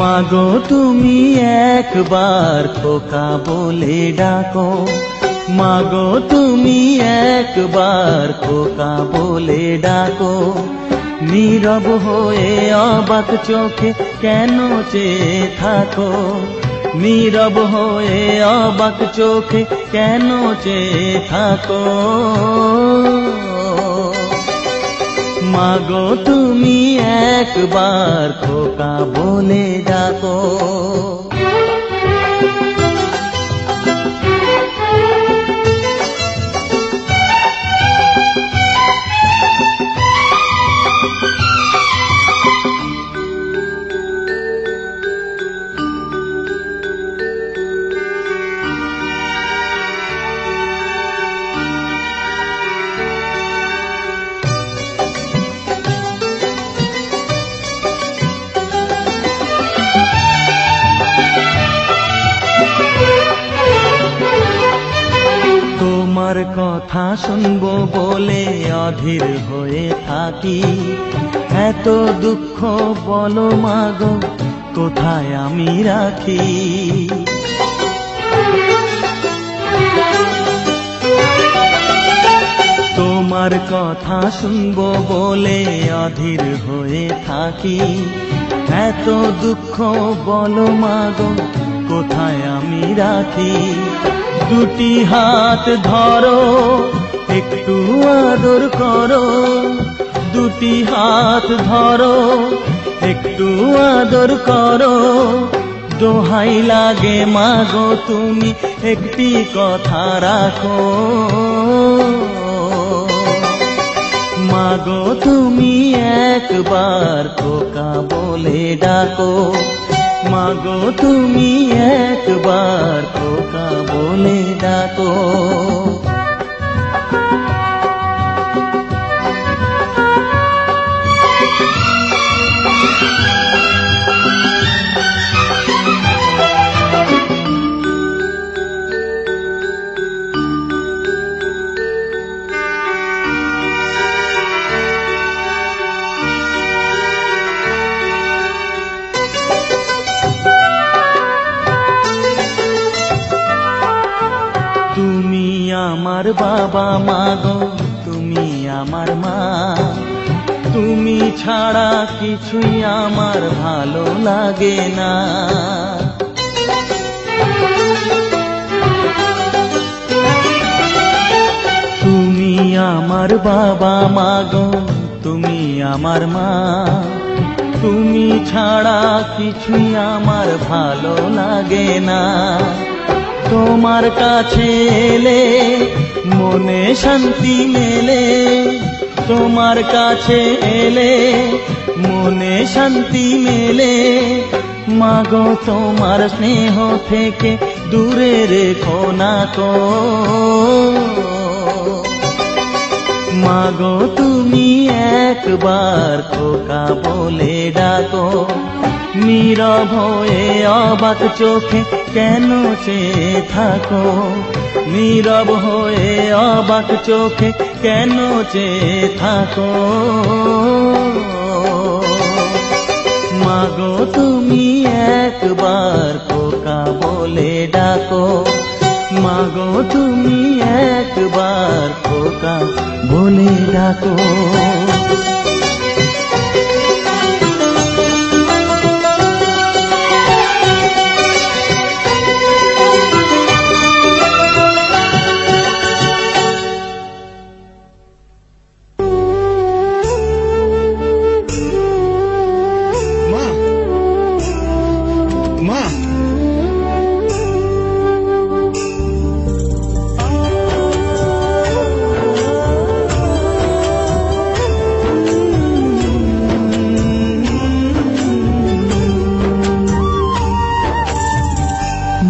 মাগো তুমি একবার খোকা বলে ডাকো, মাগো তুমি একবার খোকা বলে ডাকো। নীরব হয়ে অবাক চোখে কেন চেয়ে থাকো, নীরব হয়ে অবাক চোখে কেন চেয়ে থাকো। মাগো তুমি একবার খোকা বলে ডাকো। তোমার কথা শুনবো বলে অধীর হয়ে থাকি, এত দুঃখ বলো মাগো কোথায় আমি রাখি। তোমার কথা শুনবো বলে অধীর হয়ে থাকি, এত দুঃখ বলো মাগো কোথায় আমি রাখি। দুটি হাত ধরো একটু আদর করো, দুটি হাত ধরো একটু আদর করো। দোহাই লাগে মাগো তুমি একটি কথা রাখো, মাগো তুমি একবার খোকা বলে ডাকো, মাগো তুমি একবার খোকা বলে ডাকো। তুমি আমার বাবা মাগো তুমি আমার মা, তুমি ছাড়া কিছুই আমার ভালো লাগে না। তুমি আমার বাবা মাগো তুমি আমার মা, তুমি ছাড়া কিছুই আমার ভালো লাগে না। তোমার কাছে এলে মনে শান্তি মেলে, তোমার কাছে এলে মনে শান্তি মেলে। মাগো তোমার স্নেহ থেকে দূরে রেখো না কো, মাগো তুমি একবার খোকা বলে ডাকো। নীরব হয়ে অবাক চোখে কেন চেয়ে থাকো, নীরব হয়ে অবাক চোখে কেন চেয়ে থাকো। মাগো তুমি একবার খোকা বলে ডাকো, মাগো তুমি একবার খোকা বলে ডাকো।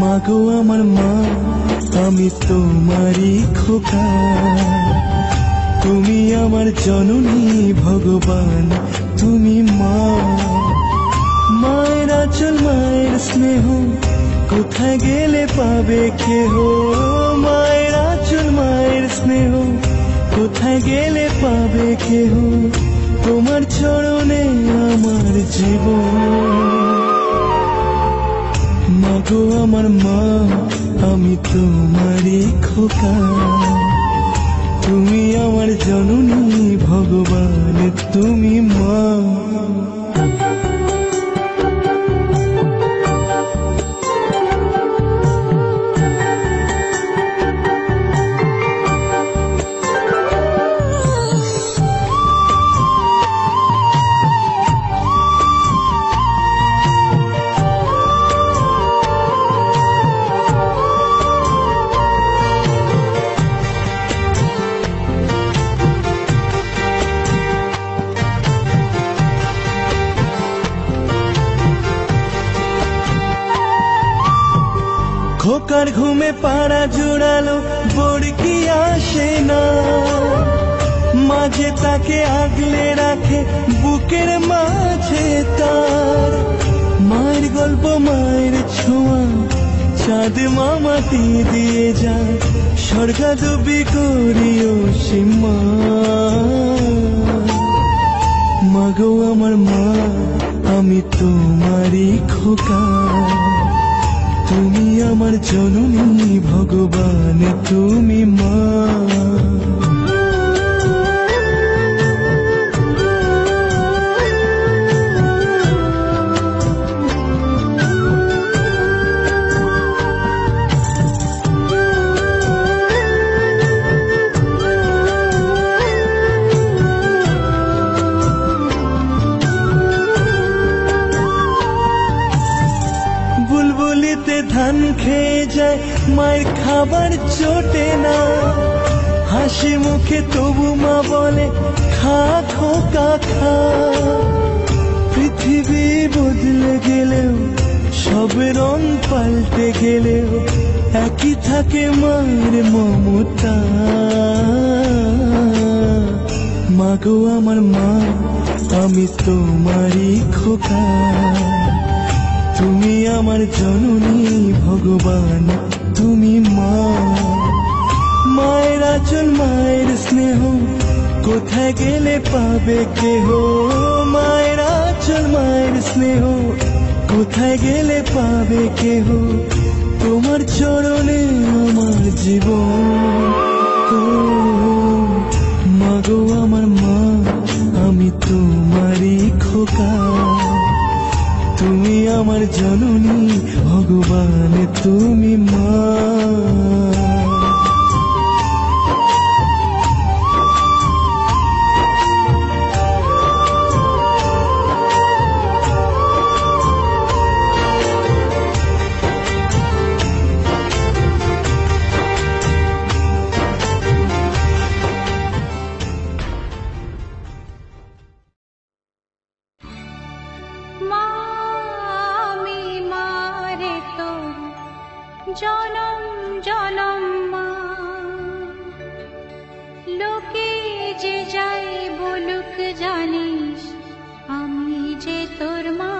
মাগো আমার মা আমি তোমারই খোকা, তুমি আমার জননী ভগবান তুমি মা। মায়ের আঁচল মায়ের স্নেহ কোথায় গেলে পাবে কেহ, মায়ের আঁচল মায়ের স্নেহ কোথায় গেলে পাবে কেহ। তোমার চরণে আমার জীবন, মাগো আমার মা আমি তোমারই খোকা, তুমি আমার জননী ভগবান তুমি মা। খোকার ঘুমে পাড়া জোড়ালো বড়কি আসে না, মাঝে তাকে আগলে রাখে বুকের মাঝে তার। মায়ের গল্প মায়ের ছোঁয়া চাঁদ মামাটি দিয়ে যায়, স্বর্গাদবি করিও সীমা। মাগো আমার মা আমি তোমারই খোকা, তুমি আমার জননী ভগবান তুমি মা। বুলবুলিতে ধান খেয়ে যায় মায়ের খাবার চটে না, হাসি মুখে তবু মা বলে খা খোকা খা। পৃথিবী বদলে গেলেও সব রং পাল্টে গেলেও একই থাকে মায়ের মমতা। মাগো আমার মা আমি তোমারই খোকা, তুমি আমার জননী ভগবান তুমি মা। মায়ের আঁচল মায়ের স্নেহ কোথায় গেলে পাবে কেহ, মায়ের আঁচল মায়ের স্নেহ কোথায় গেলে পাবে কেহ। তোমার চরণে আমার জীবন, মাগো আমার মা আমি তোমারই খোকা, তুমি আমার জননী ভগবান তুমি মা। জনম জনম মা, লোকে যে যাই বলুক জানিস আমি যে তোর মা।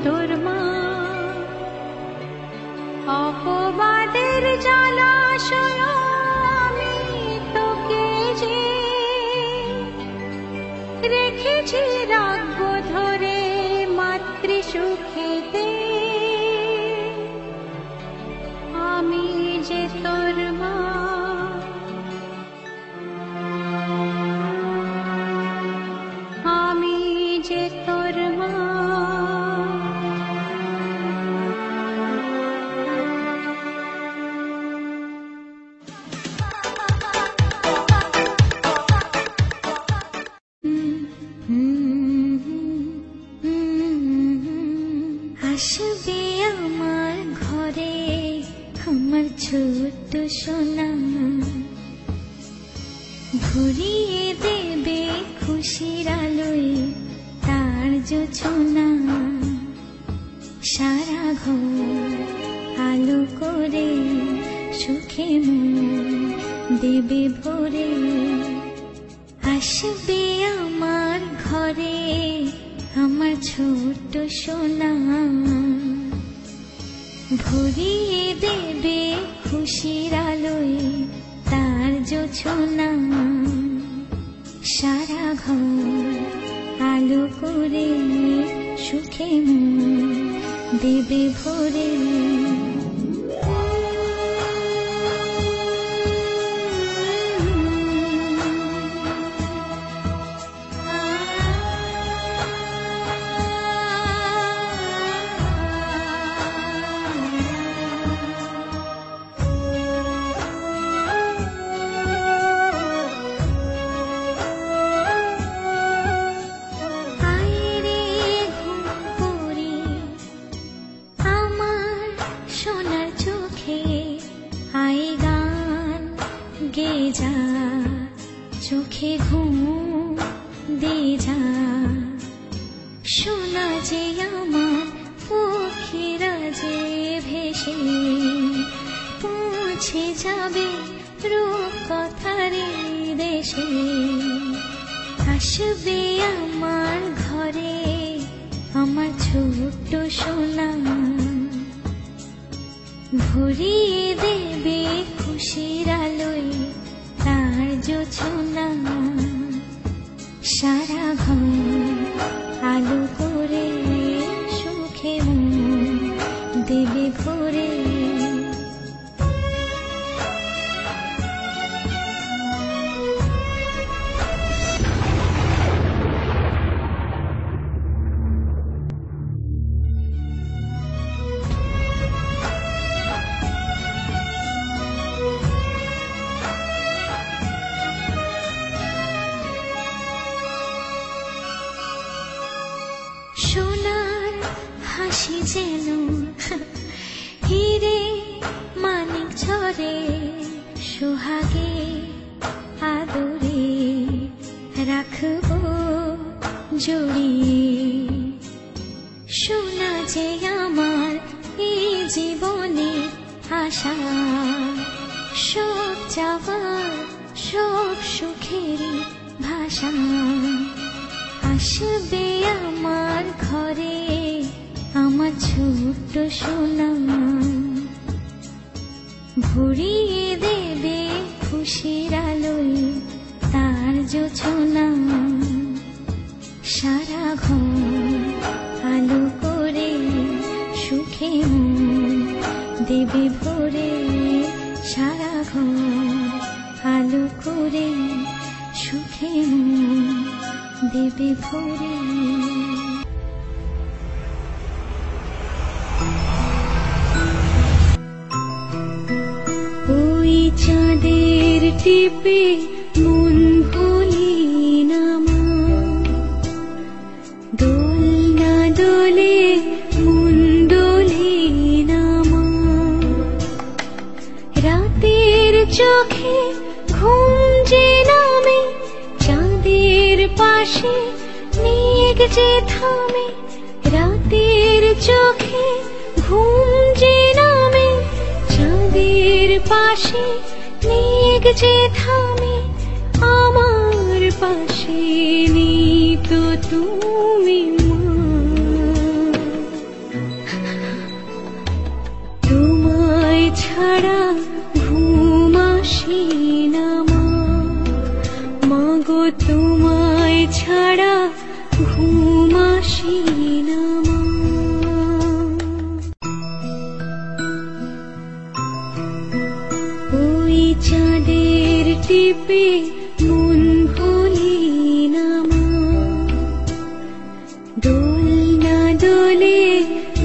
তোর মা। অপবাদের জলাশয় আমি তোকে যে রেখেছি রাখবো ধরে মাতৃ সুখেতে। আমি যে তোর মা, আমি যে তোর মা। আসবে আমার ঘরে আমার ছোট্ট সোনা, ভরিয়ে দেবে খুশির আলোয় তার জোছনা। সারা ঘর আলো করে সুখে মন দেবে ভরে। আসবে আমার ঘরে আমার ছোট্ট সোনা, ভরিয়ে দেবে খুশির আলোয় তার জোছনা। সারা ঘর আলো করে সুখে মন দেবে ভরে। চোখে ঘুম দে যা, শোনা যে আমার পক্ষীরা যে ভেসে পৌঁছে যাবে রূপকথার দেশে। আসবে আমার ঘরে আমার ছোট্ট সোনা, ভরিয়ে দেবে খুশির আলোয় তার জোছনা। সারা ঘর আলো করে সুখে মন দেবে ভরে। সোনার হাসি যেন হিরে মানিক ঝরে, সোহাগে আদরে রাখবো জড়িয়ে। সোনা যে আমার এই জীবনে আশা, সব যাবার সব সুখের ভাষা। আসবে আমার ঘরে আমার ছোট্ট সোনা, ভরিয়ে দেবে খুশির আলোয় তার জোছনা। সারা ঘর আলো করে সুখে মন দেবে ভরে। সারা ঘর আলো করে সুখে মন দেবে ভরে। ওই চাঁদের টিপে মন ভুলি না মা, দোল না দোলে মন দোলি না মা। রাতের চোখে ঘুম যে নামে, চাঁদের পাশে মেঘ যে থামে। রাতের চোখে ঘুম যে নামে, চাঁদের পাশে মেঘ যে থামে। আমার পাশে নেই তো তুমি মা, তোমায় ছাড়া ঘুম আসি না মা। ওই চাঁদের টিপে মন ভুলি না মা, দোলনা দোলে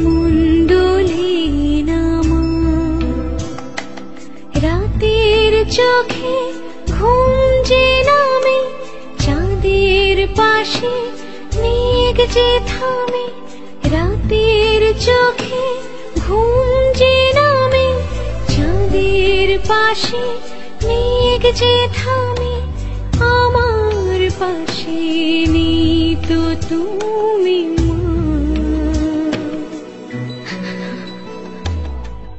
মন দোলে না মা। রাতের চোখে ঘুম যে নামে, চাঁদের পাশে মেঘ যে থামে। রাতের চোখে ঘুম যে নামে, চাঁদের পাশে মেঘ যে থামে। আমার পাশে নেই তো তুমি মা,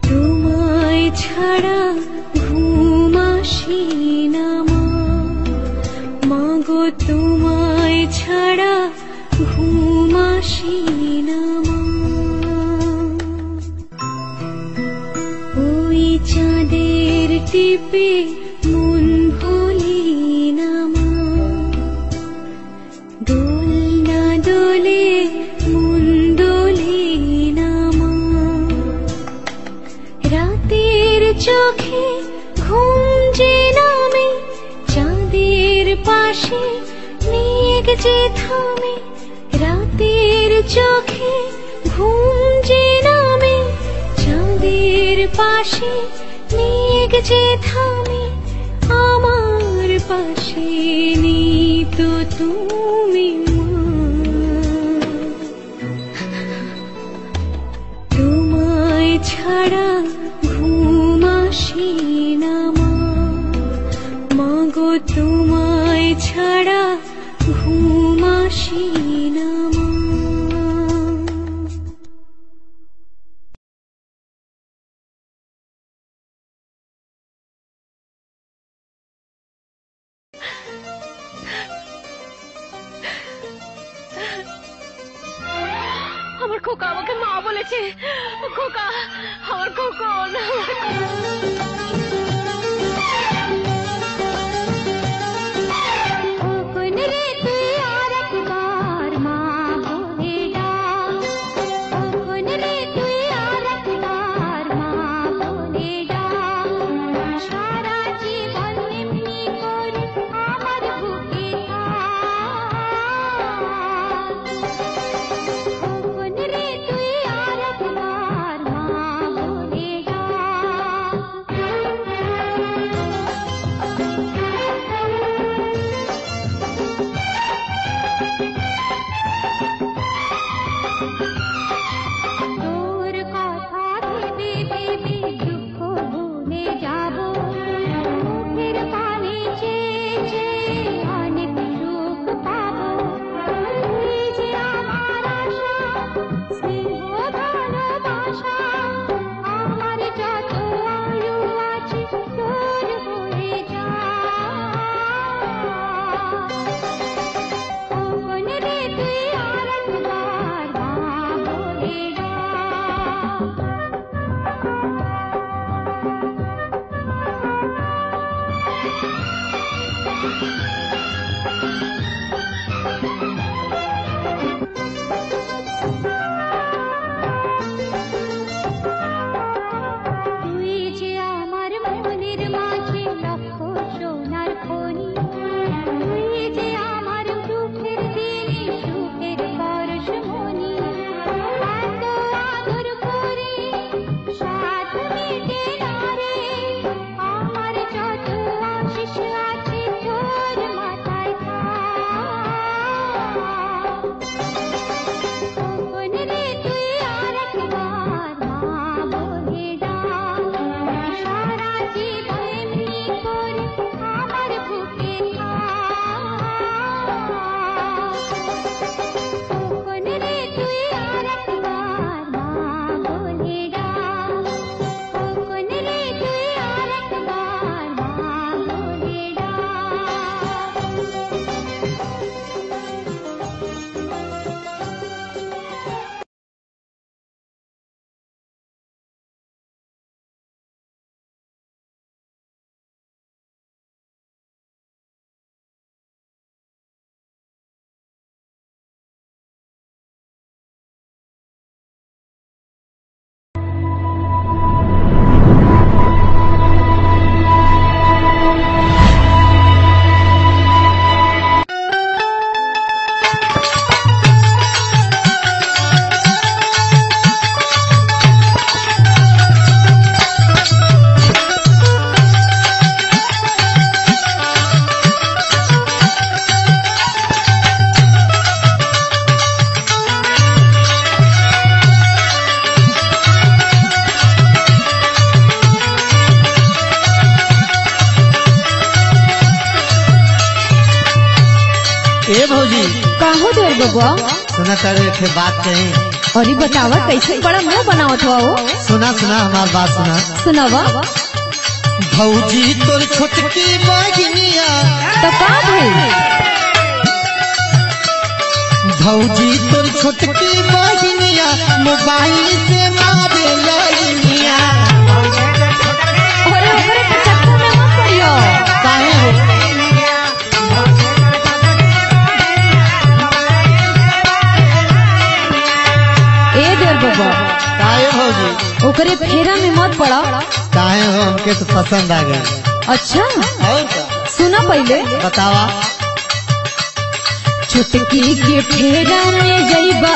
তোমায় ছাড়া ঘুম আসি না মা। মাগো তোমায় ছাড়া ঘুম আসি না মা। ওই চাঁদের টিপে মন ভুলি না মা, দোলনা দোলে মন দোলে না মা। রাতের চোখে ঘুম যে নামে, চাঁদের পাশে মেঘ যে থামে। রাতের চোখে ঘুম যে নামে, চাঁদের পাশে মেঘ যে থামে। আমার পাশে নেই তো তুমি মা, তোমায় ছাড়া ঘুম আসি না মা। মাগো তোমায় ছাড়া ঘুম আসি না মা। আমার খোকা আমাকে মা বলেছে। খোকা, আমার খোকন, সুখের পরশমণি, এত बबुआ सुना तारे के बात कही। अरे बतावा कैसे बड़ा मुंह बनावत हुआ हो। सुना सुना हमार बात सुना। सुनावा। भौजी तोर छोटकी बहिनिया तो का भई? भौजी तोर छोटकी बहिनिया मोबाइल से मारे लइनिया। अरे ओकरे के चक्कर में मत पड़ियो। काहे हो? ए देर बबुआ काहे भौजी? ओकरे फेरा में मत पड़ा। काहे हो? हमके तो पसंद आ गया। अच्छा और क्या? सुना पहले बतावा। छुटकी के फेरा में जइबा।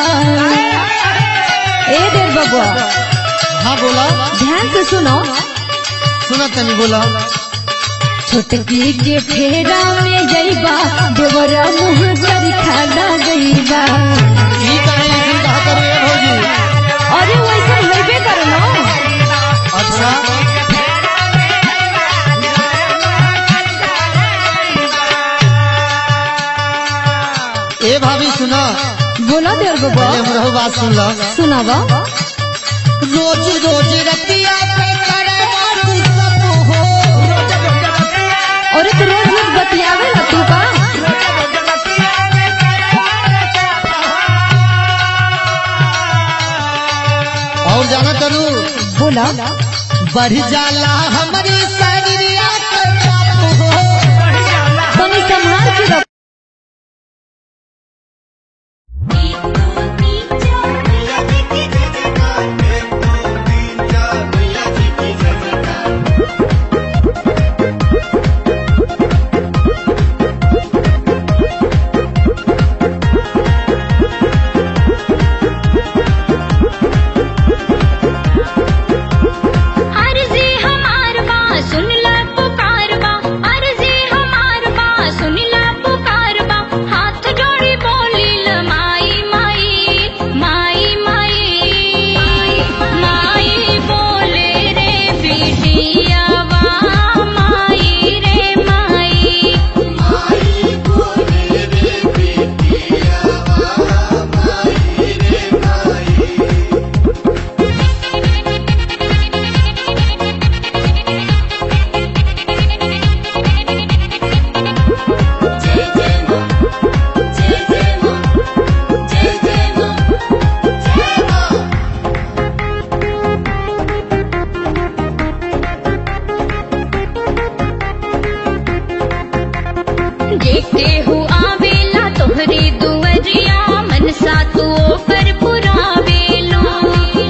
ए देर बबुआ हाँ बोला। ध्यान से सुनो। सुना तनी बोला। छुटकी के फेरा में जइबा देवरा मुँह कर खाना गइबा। ई काहे ऐसे कहा करो ए भौजी? अरे वैसे होइबे करो ना। अच्छा ए भाभी सुना। बोला देर बबुआ। पहले हमरो बात सुन लो। सुनावा। रोज रोज रतिया पे करे बात सब हो। अरे तो रोज रोज बतियावे ना तू का। और जाना तरू बोला। बढ़ जाला हमारी शरीरिया के पाप हो। तनी संभाल के रख। अर्जी हमार बा सुन ला पुकार बा। अर्जी हमार बा सुन ला पुकार बा। हाथ जोड़ी बोली ल माई माई माई माई माई बोले रे बिटिया बा। माई रे माई माई बोले रे बिटिया बा। माई रे माई देखते हु आवेला तोहरी दुवरिया मनसा तू ओकर पुरावेलो।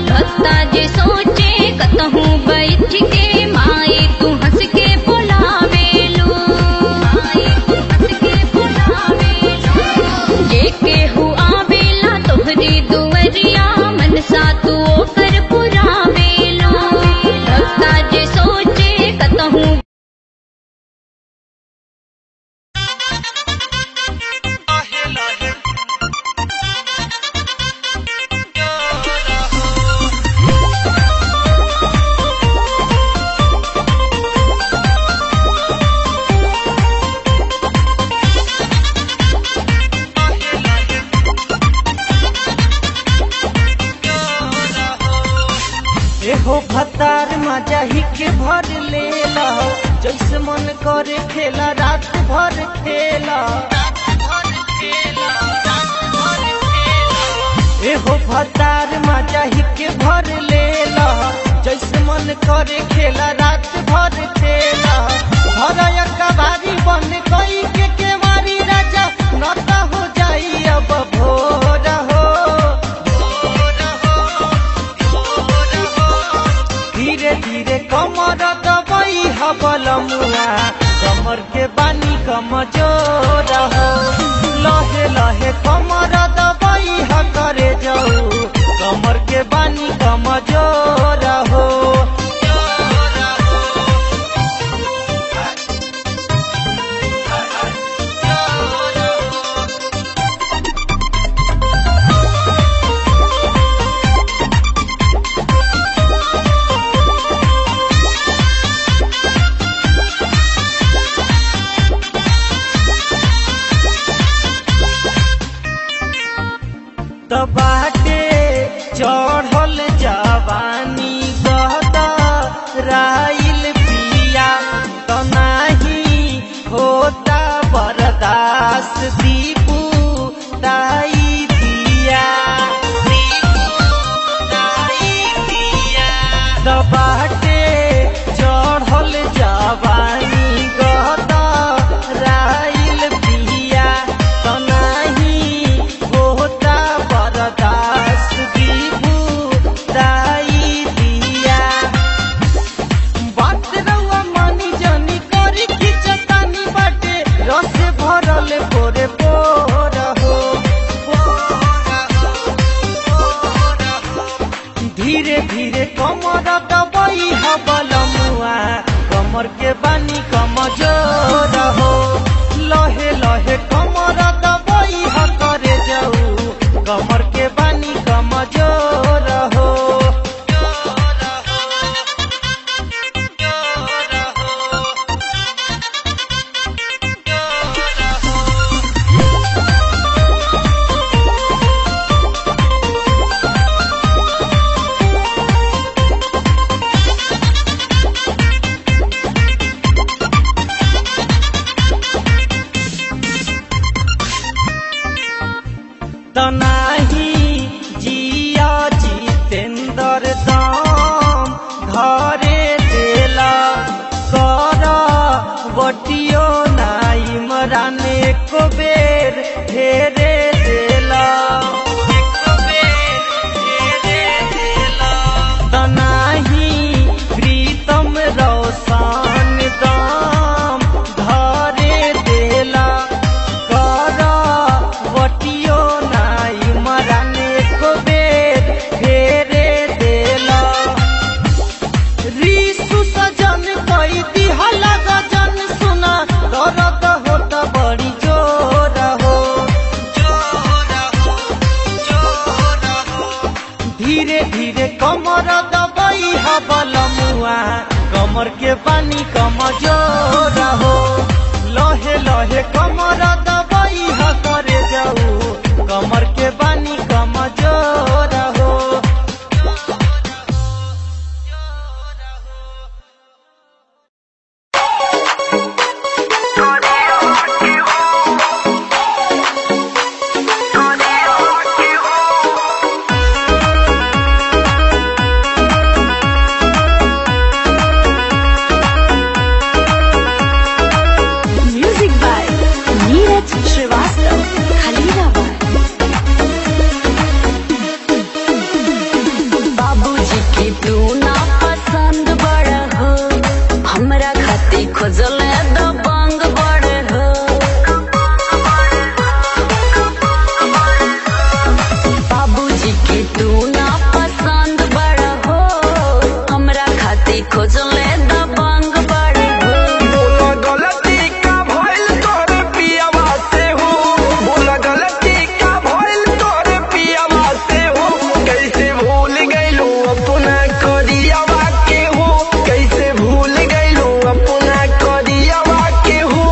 भक्ता जे सोचे कतहु बैठ के माई तू हंस के बुलावेलो। माई तू हंस के बुलावेलो। देखते हु आवेला तोहरी दुवरिया मनसा तू ओकर पुरावेलो। भक्ता जे सोचे कतहु एहो भतार मजा ही के भर लेला। जैसे मन करे खेला रात भर खेला। एहो भतार मजा ही के भर लेला। जैसे मन करे खेला रात भर खेला। भरया कबारी बन गई के केवारी राजा नता हो जाई अब भोर हो। धीरे धीरे कमर दबाई हबल मुआ। कमर के बानी कमजोर हो। लहे लहे कमर दबाई ह करे जाऊ। कमर के बानी कमजोर हो। दीपू दाई दिया दबाटे चढ़ल जवानी गदा राइल पिया तनाही होता बरदास दीपू दाई दिया बात रउआ मानी जानी करी खिचतानी बाटे रस भरल पोरे पोर हो धीरे धीरे कमर दबाई हबलमुआ कमर के बानी कमजोर हो लहे लहे कमर दबाई ह करे जाऊ कमर के बानी कमजोर हो तनाही जिया जितेंद्र दाम घरे देला कर बटियो नाई मराने को बेर घेरे देला तनाही प्रीतम रोशन दाम घरे देला कर बटियो को बेर फेरे देला रीसु सजन कई दिहला गजन सुना दर्द होता बड़ी जोर हो धीरे धीरे कमर दबाई हबलमुआ कमर के पानी कमजोर हो लहे लहे कमर दबाई ह करे जाऊ कमर के बानी कमजोर हो म्यूजिक बाय नीरज श्रीवास्तव खलीलाबाद। बाबूजी की तू ना पसंद बड़ हो हमरा खाती खोजल दबंग बड़ हो बाबूजी की तू ना पसंद बड़ हो हमरा खाती खोजल दबंग बड़ हो गलती का भइल तोरे पियावा से हो बोला गलती का भइल तोरे पियावा से हो कैसे भूल गइलो अपना करियावा के हो कैसे भूल गइलो अपना करियावा के हो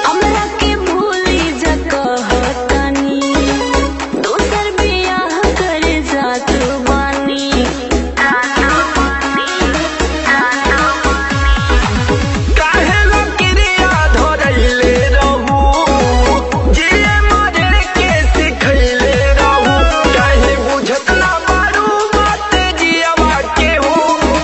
हमरा के भूली जकहतनी दोसर बियाह करे जात बानी काहे लकिरिया धरैले रहू जिए मरे के सिखैले रहू काहे बुझत ना बारू बात जियावा के हो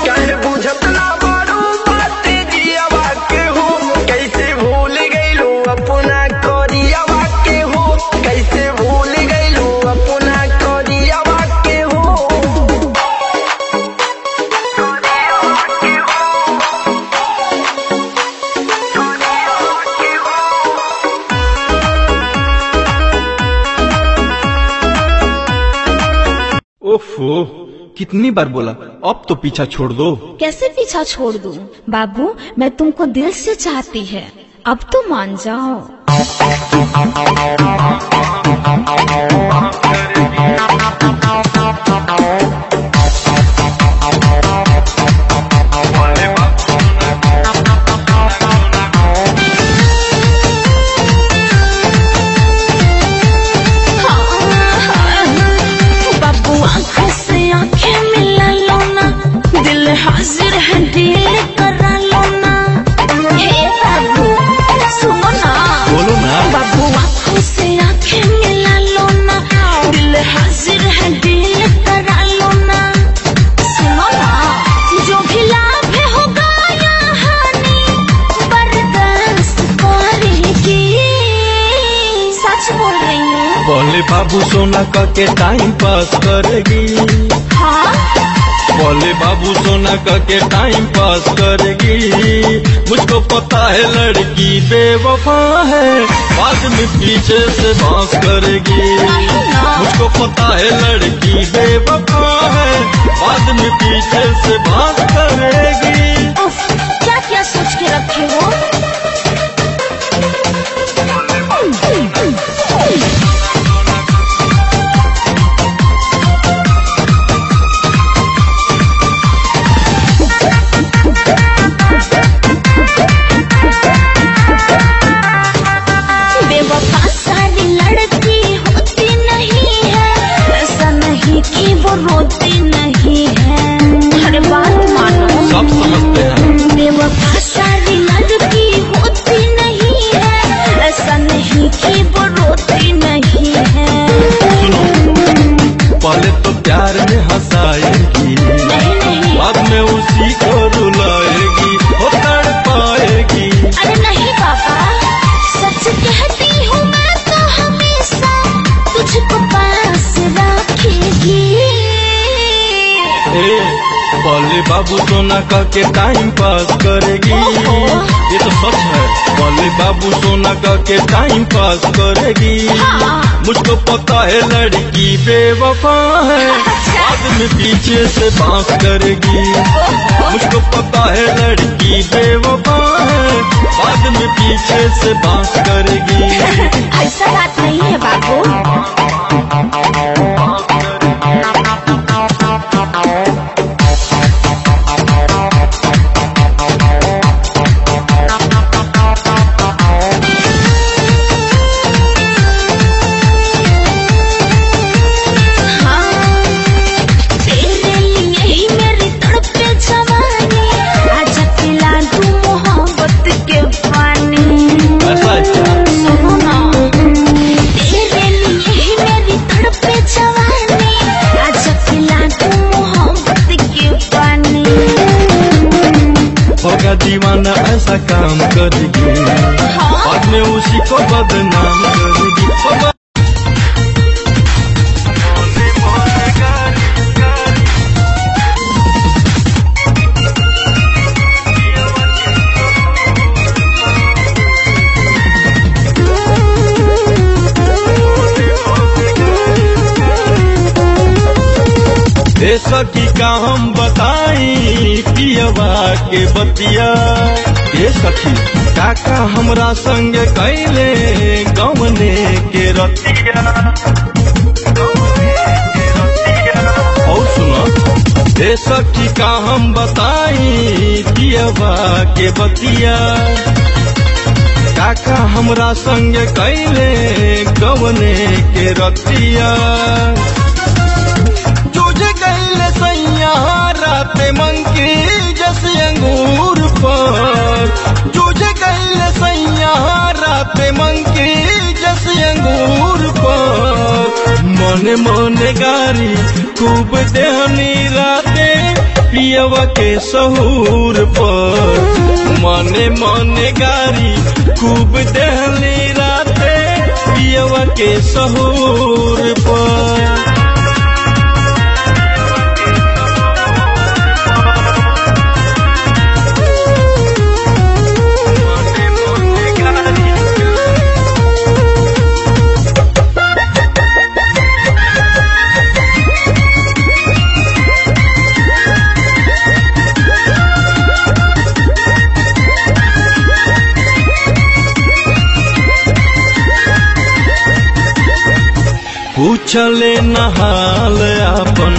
काहे बुझत ना बारू बात जियावा के हो कैसे भूल गइलो अपना करियावा के हो कैसे भूल गइलो अपना करियावा के हो ओफो कितनी बार बोला अब तो पीछा छोड़ दो। कैसे पीछा छोड़ दूं? बाबू मैं तुमको दिल से चाहती है, अब तो मान जाओ। हाजिर है दिल करा लो ना। सुनो ना, जो भी लाभ होगा या हानि बर्दाश्त करेगी। सच बोल रही हूँ। बोले बाबू सोना के टाइम पास करेगी। हाँ बोले बाबू सोना के टाइम पास करेगी। मुझको पता है लड़की बेवफा है, बाद में पीछे से बांस करेगी। मुझको पता है लड़की बेवफा है, बाद में पीछे से बांस करेगी। उफ, क्या क्या सोच के रखे हो। बेवफा सारी लड़की होती नहीं है, ऐसा नहीं कि वो रोती नहीं है। अरे बात मानो, सब समझते हैं। बेवफा सारी लड़की होती नहीं है, ऐसा नहीं कि वो रोती नहीं है। पहले तो प्यार में हंसाएगी, नहीं नहीं, बाद में उसी को रुलाएगी, हो तड़पाएगी। अरे नहीं बाबा, सच कहती हूँ मैं तो हमेशा तुझको पास रखेगी। बोले बाबू सोना के टाइम पास करेगी। ये तो सच है। बोले बाबू सोना के टाइम पास करेगी। मुझको पता है लड़की बेवफा है, बाद में पीछे से बांस करेगी। मुझको पता है लड़की बेवफा है, बाद में पीछे से बांस करेगी। ऐसा बात नहीं है बाबू। दीवाना ऐसा काम करेगी, बाद में उसी को बदनाम करेगी। सखी का हम बताई पियवा के बतिया। ये सखी काका हमरा संग कैले गवने के रतिया। और सुनो, ये सखी का हम बताई पियवा के बतिया। काका हमरा संग कैले गवने के रतिया। रात मंकी जैसे अंगूर पर तुझे गैल सैया, रात मंकी जैसे अंगूर पर। मन मन गारी खूब देहनी राते पियवा के सहूर पर। मन मन गारी खूब देहनी राते पियवा के सहूर पर। पूछले नहाल अपन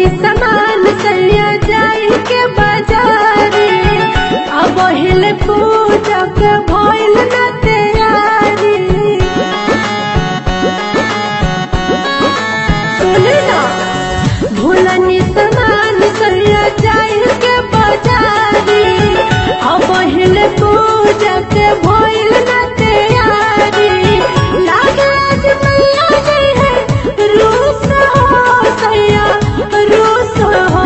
भूलनी सामान सैया जाई के बाजारी अब हिले पूजा के भइल न तैयारी सुनी ना भूलनी सामान सैया जाई के बाजारी अब हिले पूजा के भइल न तैयारी लागे आज मैया गई है रूस हो सैया रूस हो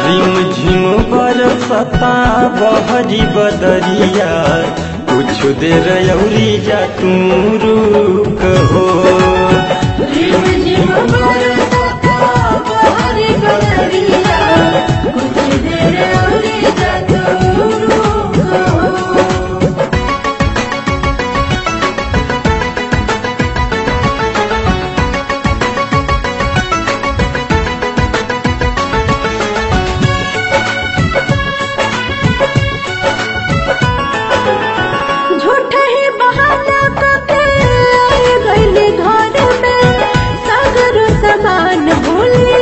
रिम झिम बरसता बहरी बदरिया कुछ देर अउरी जा तू रुक हो रिम झिम बरसता बहरी बदरिया कुछ देर अउरी जा तू रुक हो झूठे ही बहाना करके आई गईली घर में सगरो सामान भूली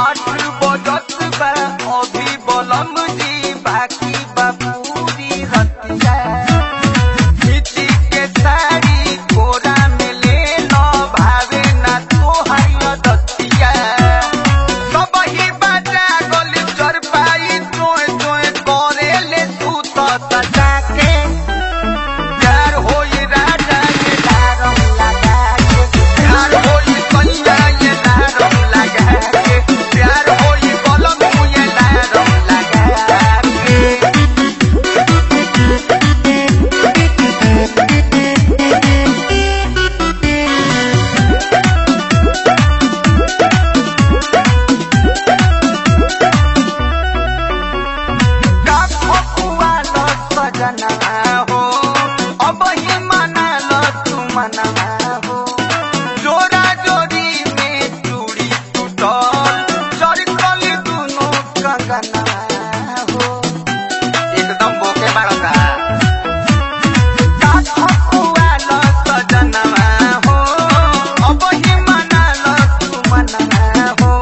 आठ बजत बा अभी बलम जी बाकी बापूरी हतिया खिची के साड़ी कोरा में ले लो भावे ना तोहारी दतिया सब ही बाजा गली चर पाई तोए तोए करे ले तू तो सजा के प्यार होई राजा ये दारम लगा के प्यार होई कन्या ये दारम लगा के प्यार होई बलम ये दारम लगा के का फकुआ लो सजना हो अब ही मना लो तू मनवा हो जोरा जोरी में चूड़ी टूटल चरकल दुनो कंगना हो एकदम बोके मारता का फकुआ लो सजना हो अब ही मना लो तू मनवा हो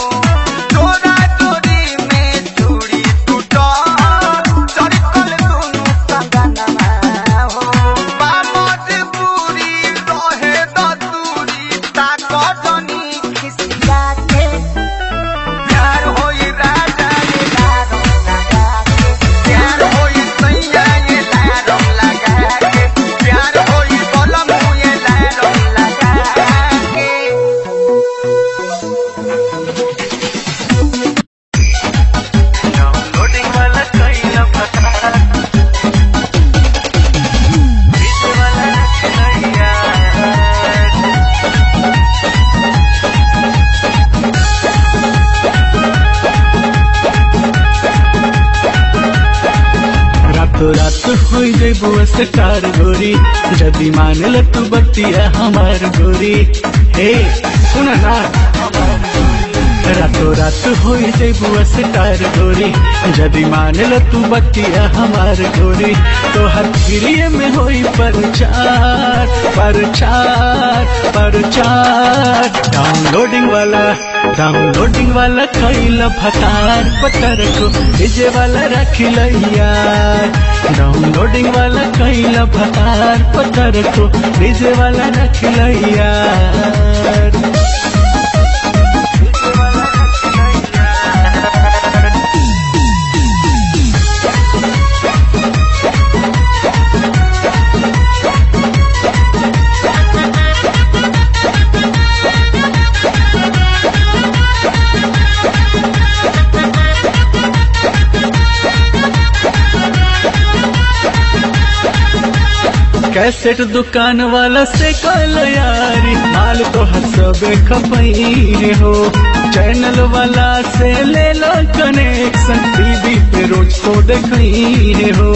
जोरा जोरी में चूड़ी टूटल चरकल दुनो कंगना हो बामद पूरी रहे दूरी ताकतनी खिसिया के प्यार होई राजा ये लारम लगा के प्यार होई सैया ये लारम लगा के प्यार होई बलम ये लारम लगा के डाउनलोडिंग वाला कइला पता इस वाला नैया रातों रात हो जेबो स्टार गोरी जदी मान ल तू बतिया हमार गोरी हे सुना ना रातों रात हो जेबो स्टार गोरी जदी मान ल तू बतिया हमार गोरी तो हर फिरिए में होई परचार परचार परचार डाउनलोडिंग वाला खइला भतार पतर को डीजे वाला रखिल यार डाउनलोडिंग वाला खइला भतार पतर को डीजे वाला रखिल यार कैसेट दुकान वाला से कल यारी माल तो हसबे खपई हो चैनल वाला से ले लो कनेक्शन टीवी पे रोज को देखई हो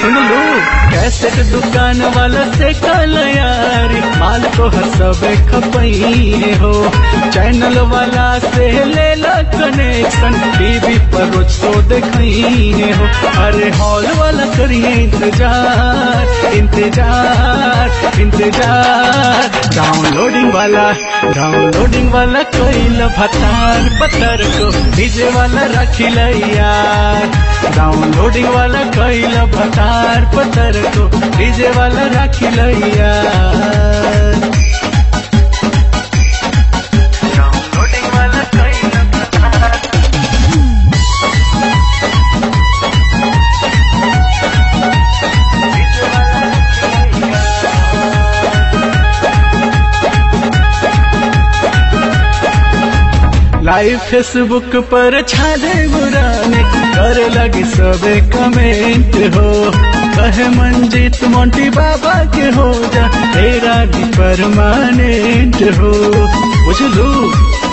सुन लो कैसेट दुकान वाला से कल यारी माल को हर सब खपई हो। चैनल वाला से ले ला कनेक्शन टीवी पर रोज शो देखई हो। अरे हॉल वाला करिए इंतजार इंतजार इंतजार। डाउनलोडिंग वाला कोई भतार पत्थर को डीजे वाला रखी यार। डाउनलोडिंग वाला कोई भतार पत्थर को डीजे वाला रखी यार। लाइव फेसबुक पर छाले बुराने करे लगी सबे कमेंट हो। कहे मंजीत मोंटी बाबा के हो जा तेरा भी परमानेंट हो। बुझलू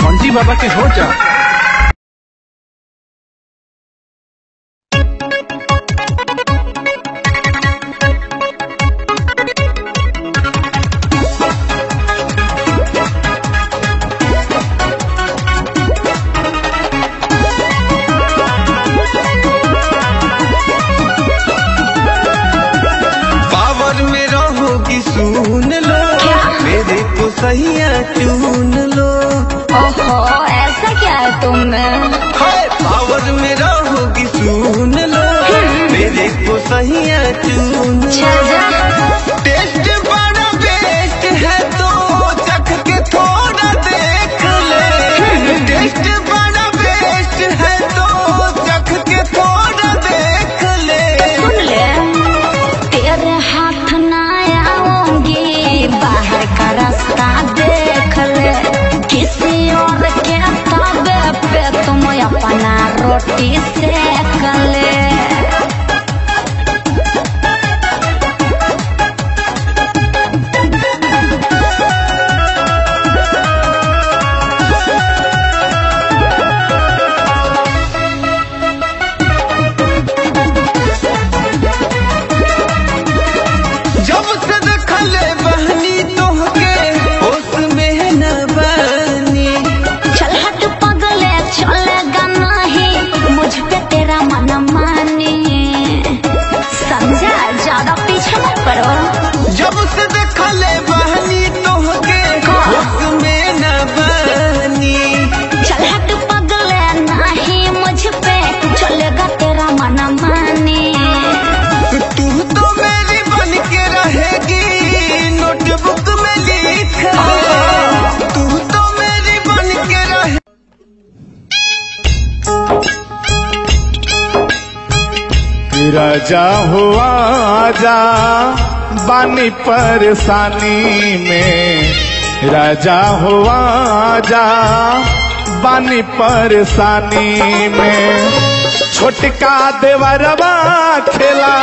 मोंटी बाबा के हो जा। सुन लो मेरे को सहिया चुन लो। ओहो ऐसा क्या है तुम में? पावर में रहोगी सुन लो मेरे को सहिया चुन लो। टेस्ट बड़ा बेस्ट है तो चख के थोड़ा देख ले। टेस्ट बड़ा बेस्ट है तो चख के थोड़ा देख ले। सुन ले तेरे हाथ ना बाहर का रास्ता देख ले। किसी और के तबे पे तुम अपना रोटी सेक ले। जब से देखा ले बहनी तो उसमें न बनी। चल हट पगले नहीं मुझ पे चलेगा तेरा मन मानी। तू तो मेरी बन के रहेगी नोटबुक में लिख। तू तो मेरी बन के रहे। राजा हुआ जा बानी परेशानी में। राजा हुआ जा बानी परेशानी में। छोटका देवरवा खेला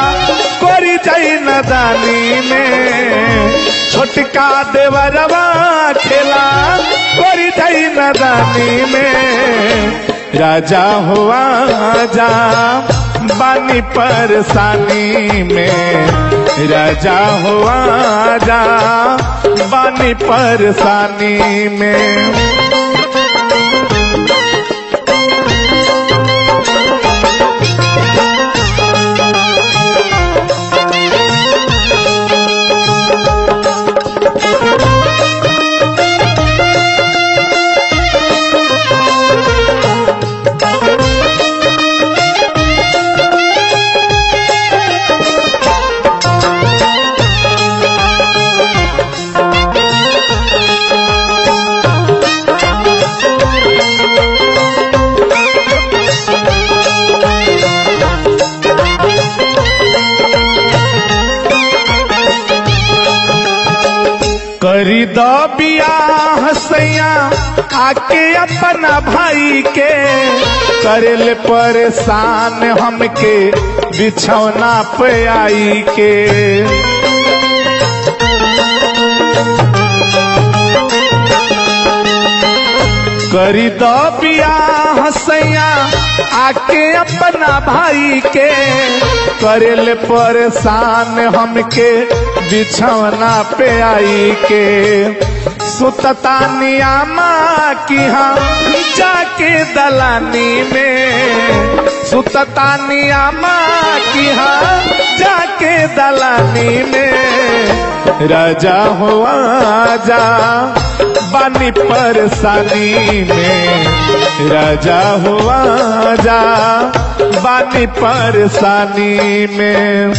कोरी जाई नदानी में। छोटका देवरवा खेला कोरी जाई नदानी में। राजा हुआ जा बानी परेशानी में। राजा हुआ जा बानी परेशानी में। करी दो बियाह सैया आके अपना भाई के। करेल परेशान हमके बिछौना पे आई के। करी दो बियाह सैया आके अपना भाई के करेले परेशान हमके बिछौना पे आई के सुतता नियामा की हम जाके दलानी में सुतता नियामा की हम जाके दलानी में राजा हो आजा बानी परेशानी में राजा हो आजा बानी परेशानी में